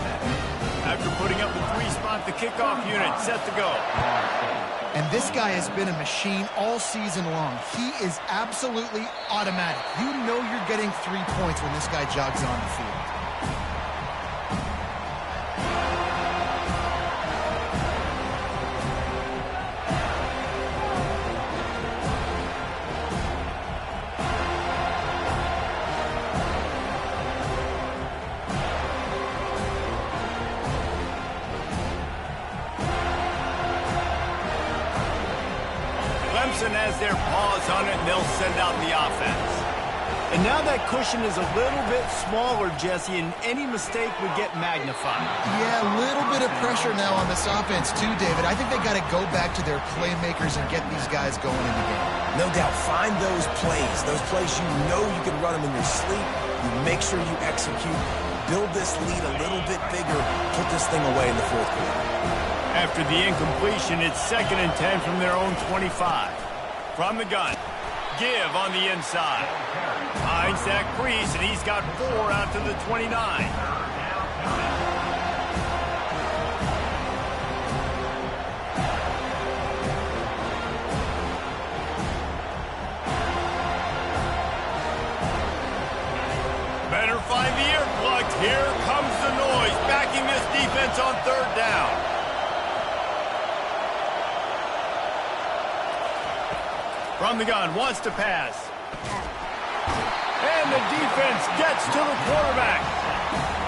After putting up the 3 spot, the kickoff unit set to go. And this guy has been a machine all season long. He is absolutely automatic. You know you're getting 3 points when this guy jogs on the field. Clemson has their paws on it, and they'll send out the offense. And now that cushion is a little bit smaller, Jesse, and any mistake would get magnified. Yeah, a little bit of pressure now on this offense too, David. I think they got to go back to their playmakers and get these guys going in the game. No doubt, find those plays you know you can run them in your sleep. You make sure you execute, build this lead a little bit bigger, put this thing away in the 4th quarter. After the incompletion, it's 2nd and 10 from their own 25. From the gun, give on the inside. Finds that crease, and he's got 4 out to the 29. Better find the earplugs. Here comes the noise, backing this defense on 3rd down. From the gun, wants to pass. And the defense gets to the quarterback.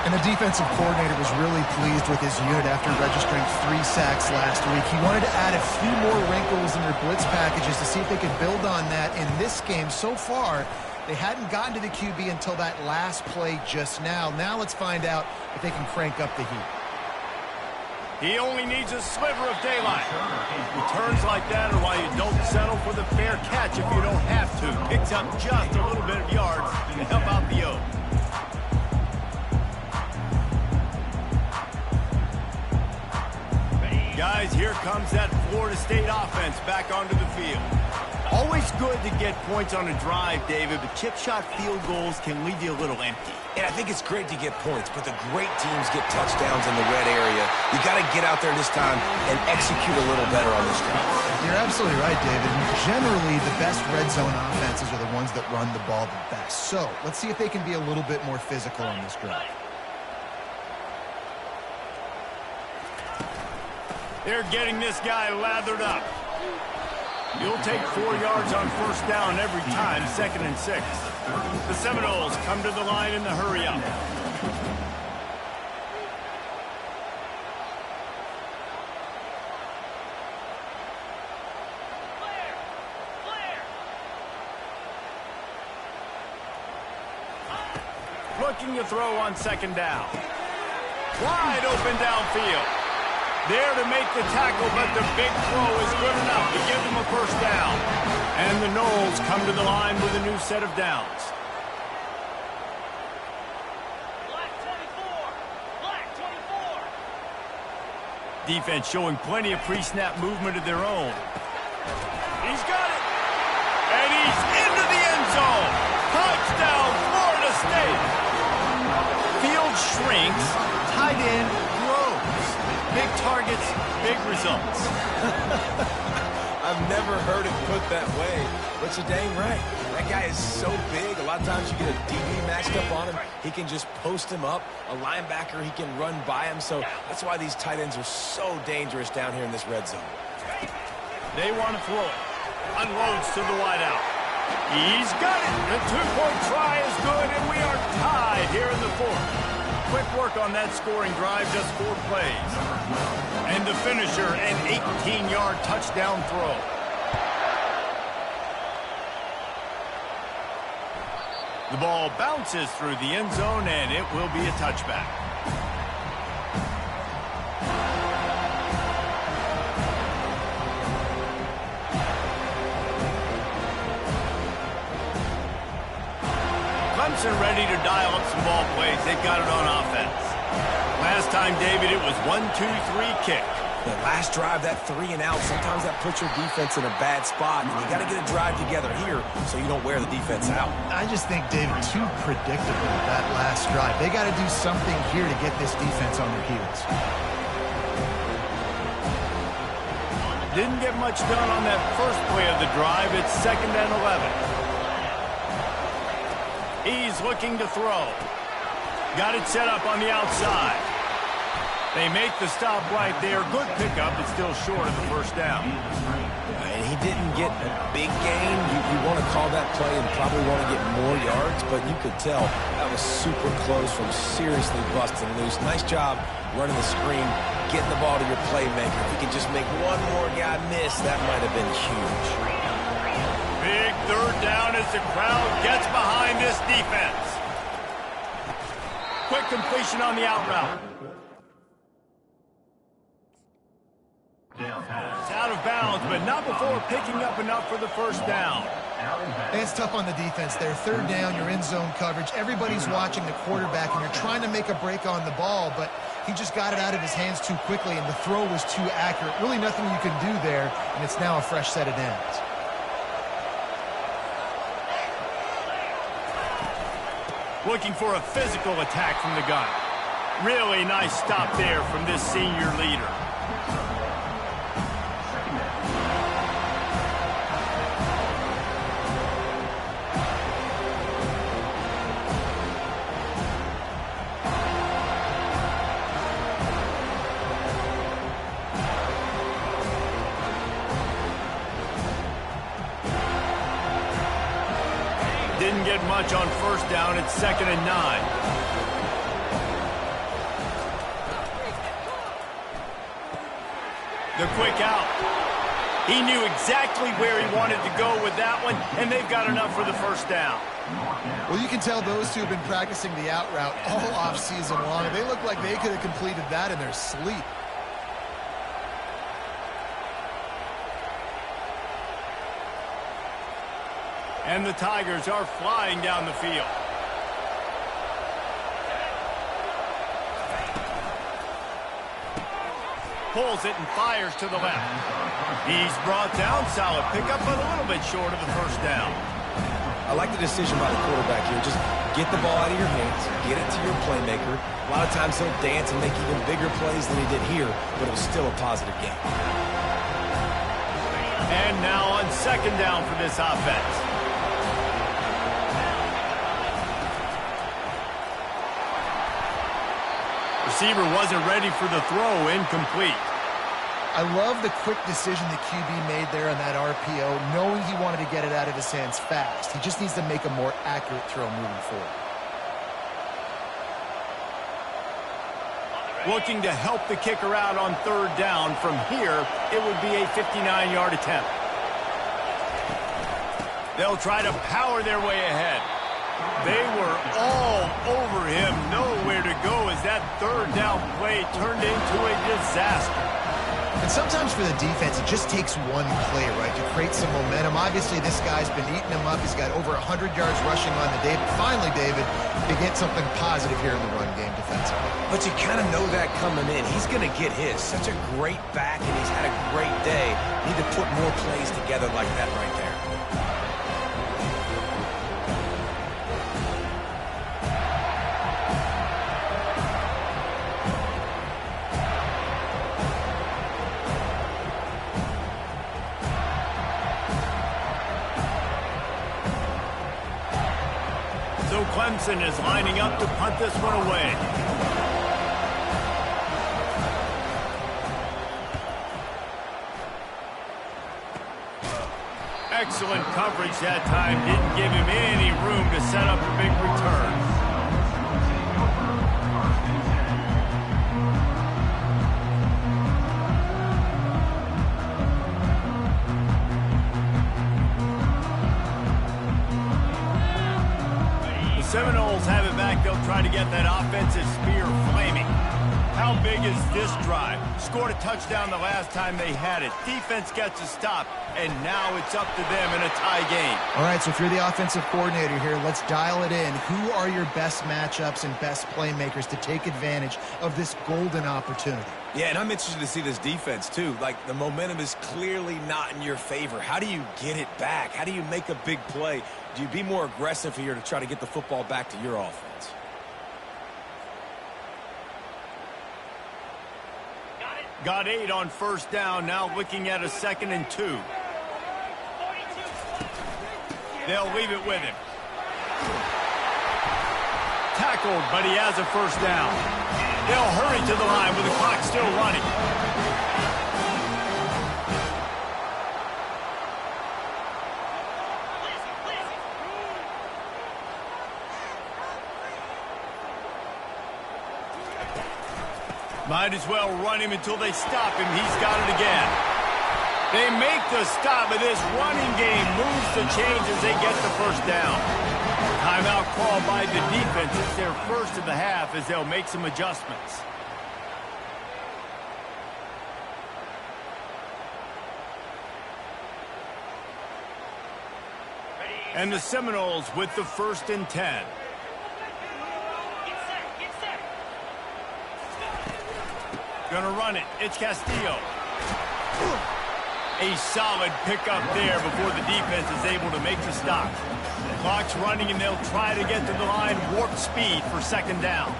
And the defensive coordinator was really pleased with his unit after registering 3 sacks last week. He wanted to add a few more wrinkles in their blitz packages to see if they could build on that in this game. So far, they hadn't gotten to the QB until that last play just now. Now let's find out if they can crank up the heat. He only needs a sliver of daylight. Returns like that are why you don't settle for the fair catch if you don't have to. Picks up just a little bit of yards to help out the O. Guys, here comes that Florida State offense back onto the field. Always good to get points on a drive, David, but chip shot field goals can leave you a little empty. And I think it's great to get points, but the great teams get touchdowns in the red area. You got to get out there this time and execute a little better on this drive. You're absolutely right, David. Generally, the best red zone offenses are the ones that run the ball the best. So let's see if they can be a little bit more physical on this drive. They're getting this guy lathered up. You'll take 4 yards on 1st down every time, 2nd and 6. The Seminoles come to the line in the hurry-up. looking to throw on second down. Wide open downfield. There to make the tackle, but the big throw is good enough to give them a first down. And the Noles come to the line with a new set of downs. Black 24. Black 24. Defense showing plenty of pre-snap movement of their own. He's got it. And he's into the end zone. Touchdown, Florida State. Field shrinks. Tight end grows. Big targets, big results. I've never heard it put that way, but you're dang right. That guy is so big. A lot of times you get a DB matched up on him. He can just post him up. A linebacker, he can run by him. So that's why these tight ends are so dangerous down here in this red zone. They want to throw it. Unloads to the wideout. He's got it. The two-point try is good, and we are tied here in the fourth. Quick work on that scoring drive, just 4 plays. And the finisher, an 18-yard touchdown throw. The ball bounces through the end zone, and it will be a touchback. Clemson ready to dial up some ball plays. They've got it on offense. Last time, David, it was 1-2-3 kick. The last drive, that 3 and out, sometimes that puts your defense in a bad spot. And you got to get a drive together here so you don't wear the defense out. I just think, David, too predictable, that last drive. They got to do something here to get this defense on their heels. Didn't get much done on that first play of the drive. It's 2nd and 11. He's looking to throw. Got it set up on the outside. They make the stop right there. Good pickup, but still short of the first down. And he didn't get a big gain. You want to call that play and probably want to get more yards, but you could tell that was super close from seriously busting loose. Nice job running the screen, getting the ball to your playmaker. If he could just make one more guy miss, that might have been huge. Big third down as the crowd gets behind this defense. Quick completion on the out route. It's out of bounds, but not before picking up enough for the first down. It's tough on the defense there. 3rd down, you're in zone coverage. Everybody's watching the quarterback, and you're trying to make a break on the ball, but he just got it out of his hands too quickly, and the throw was too accurate. Really nothing you can do there, and it's now a fresh set of downs. Looking for a physical attack from the gun. Really nice stop there from this senior leader. Didn't get much on first down. It's 2nd and 9. The quick out. He knew exactly where he wanted to go with that one, and they've got enough for the first down. Well, you can tell those two have been practicing the out route all offseason long. They look like they could have completed that in their sleep. And the Tigers are flying down the field. Pulls it and fires to the left. He's brought down. Solid pickup, but a little bit short of the first down. I like the decision by the quarterback here. Just get the ball out of your hands, get it to your playmaker. A lot of times he'll dance and make even bigger plays than he did here, but it was still a positive game. And now on 2nd down for this offense. Receiver wasn't ready for the throw, incomplete. I love the quick decision the QB made there on that RPO, knowing he wanted to get it out of his hands fast. He just needs to make a more accurate throw moving forward. Looking to help the kicker out on 3rd down. From here, it would be a 59-yard attempt. They'll try to power their way ahead. They were all over him, nowhere to go as that third down play turned into a disaster. And sometimes for the defense, it just takes one play, right, to create some momentum. Obviously, this guy's been eating him up. He's got over 100 yards rushing on the day. But finally, David, to get something positive here in the run game defensively. But you kind of know that coming in. He's going to get his. Such a great back, and he's had a great day. Need to put more plays together like that right there. So Clemson is lining up to punt this one away. Excellent coverage that time. Didn't give him any room to set up a big return. Seminoles have it back. They'll try to get that offensive spear flaming. How big is this drive? Scored a touchdown the last time they had it. Defense gets a stop, and now it's up to them in a tie game. All right, so if you're the offensive coordinator here, let's dial it in. Who are your best matchups and best playmakers to take advantage of this golden opportunity? Yeah, and I'm interested to see this defense, too. Like, the momentum is clearly not in your favor. How do you get it back? How do you make a big play? Do you be more aggressive here to try to get the football back to your offense? Got 8 on first down, now looking at a 2nd and 2. They'll leave it with him. Tackled, but he has a first down. They'll hurry to the line with the clock still running. Might as well run him until they stop him. He's got it again. They make the stop, but this running game moves the chains as they get the first down. Timeout called by the defense. It's their first of the half as they'll make some adjustments. And the Seminoles with the 1st and 10. Gonna run it. It's Castillo. A solid pickup there before the defense is able to make the stop. The clock's running, and they'll try to get to the line warp speed for 2nd down.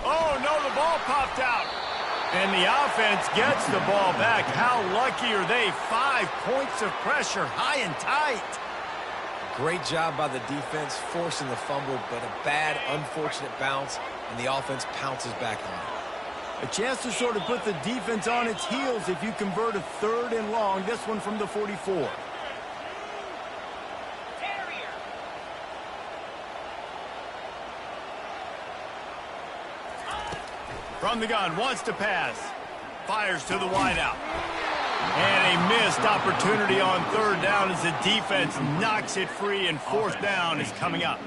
Oh, no, the ball popped out. And the offense gets the ball back. How lucky are they? 5 points of pressure, high and tight. Great job by the defense, forcing the fumble, but a bad, unfortunate bounce, and the offense pounces back on it. A chance to sort of put the defense on its heels if you convert a 3rd and long. This one from the 44. From the gun, wants to pass. Fires to the wideout. And a missed opportunity on 3rd down as the defense knocks it free, and 4th down is coming up.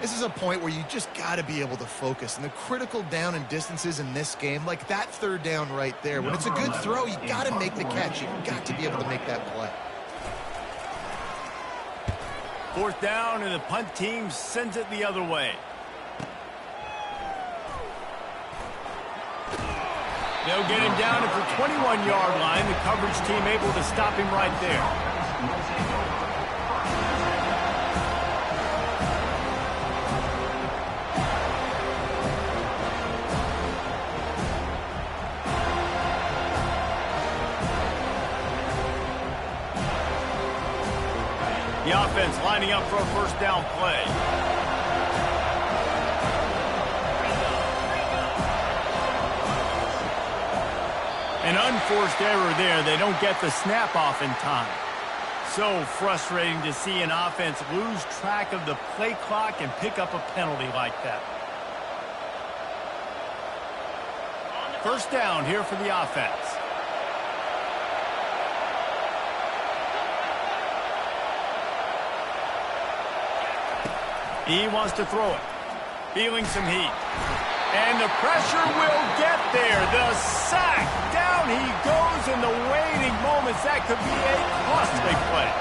This is a point where you just got to be able to focus. And the critical down and distances in this game, like that 3rd down right there, when it's a good throw, you got to make the catch. You've got to be able to make that play. 4th down, and the punt team sends it the other way. They'll get him down at the 21-yard line. The coverage team able to stop him right there. The offense lining up for a 1st down play. An unforced error there. They don't get the snap off in time. So frustrating to see an offense lose track of the play clock and pick up a penalty like that. First down here for the offense. He wants to throw it. Feeling some heat. And the pressure will get there. The sack. Down he goes in the waiting moments. That could be a costly play.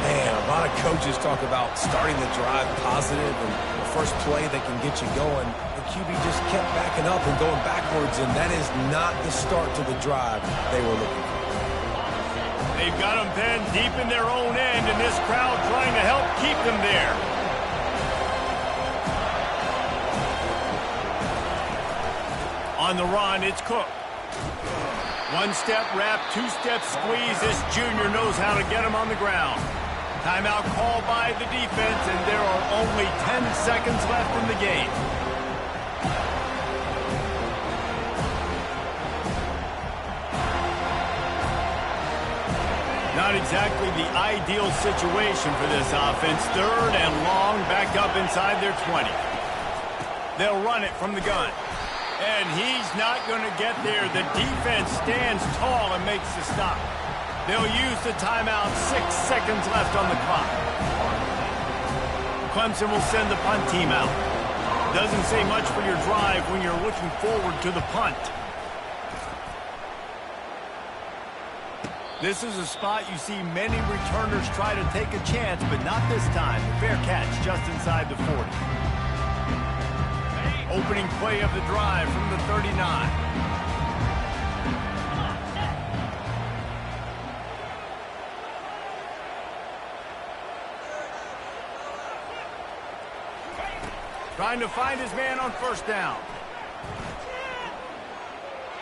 Man, a lot of coaches talk about starting the drive positive and the first play that can get you going. The QB just kept backing up and going backwards, and that is not the start to the drive they were looking for. They've got them pinned deep in their own end, and this crowd trying to help keep them there. On the run, it's Cook. One-step wrap, two-step squeeze. This junior knows how to get him on the ground. Timeout called by the defense, and there are only 10 seconds left in the game. Not exactly the ideal situation for this offense. Third and long, back up inside their 20. They'll run it from the gun. And he's not going to get there. The defense stands tall and makes the stop. They'll use the timeout. 6 seconds left on the clock. Clemson will send the punt team out. Doesn't say much for your drive when you're looking forward to the punt. This is a spot you see many returners try to take a chance, but not this time. Fair catch just inside the 40. Opening play of the drive from the 39. Trying to find his man on first down.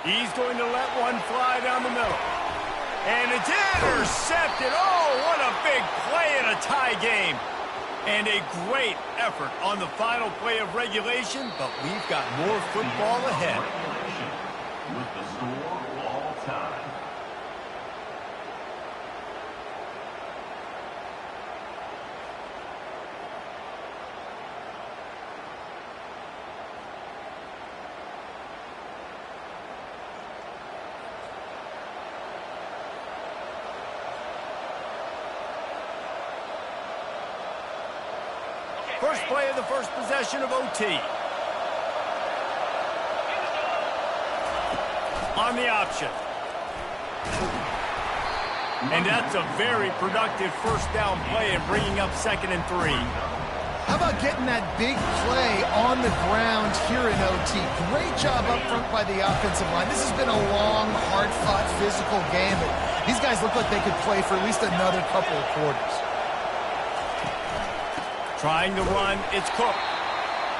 He's going to let one fly down the middle. And it's intercepted. Oh, what a big play in a tie game. And a great effort on the final play of regulation, but we've got more football ahead. With the score all time. First play of the first possession of OT. On the option. And that's a very productive first down play and bringing up 2nd and 3. How about getting that big play on the ground here in OT? Great job up front by the offensive line. This has been a long, hard-fought, physical game, but these guys look like they could play for at least another couple of quarters. Trying to run, it's Cook.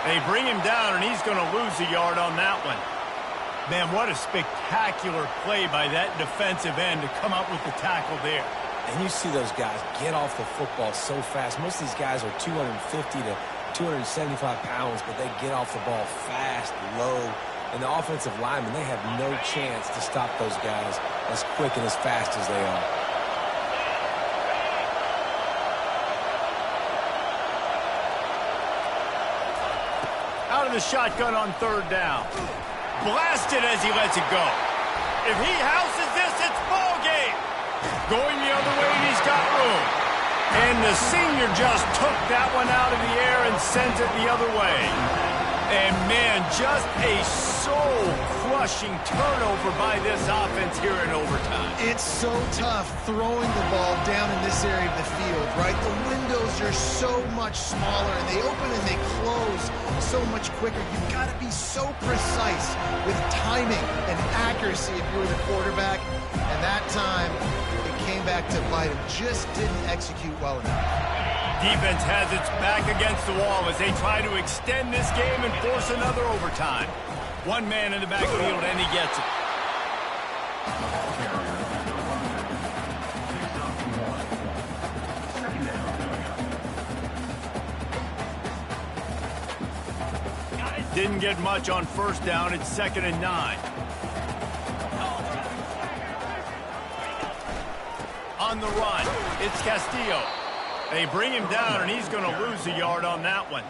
They bring him down, and he's going to lose a yard on that one. Man, what a spectacular play by that defensive end to come up with the tackle there. And you see those guys get off the football so fast. Most of these guys are 250 to 275 pounds, but they get off the ball fast, low. And the offensive linemen, they have no chance to stop those guys as quick and as fast as they are. Out of the shotgun on third down. Blasted as he lets it go. If he houses this, it's ball game. Going the other way, and he's got room. And the senior just took that one out of the air and sent it the other way. And, man, just a soul-crushing turnover by this offense here in overtime. It's so tough throwing the ball down in this area of the field, right? The windows are so much smaller, and they open and they close so much quicker. You've got to be so precise with timing and accuracy if you were the quarterback. And that time, it came back to bite him. Just didn't execute well enough. Defense has its back against the wall as they try to extend this game and force another overtime. One man in the backfield, and he gets it. Didn't get much on first down. It's 2nd and 9. On on the run. It's Castillo. They bring him down, and he's going to lose a yard on that one.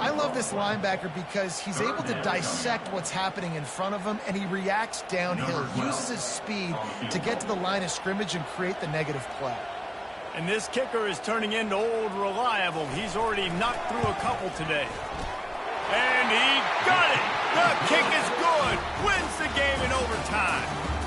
I love this linebacker because he's able to dissect what's happening in front of him, and he reacts downhill, uses his speed to get to the line of scrimmage and create the negative play. And this kicker is turning into old reliable. He's already knocked through a couple today. And he got it! The kick is good! Wins the game in overtime.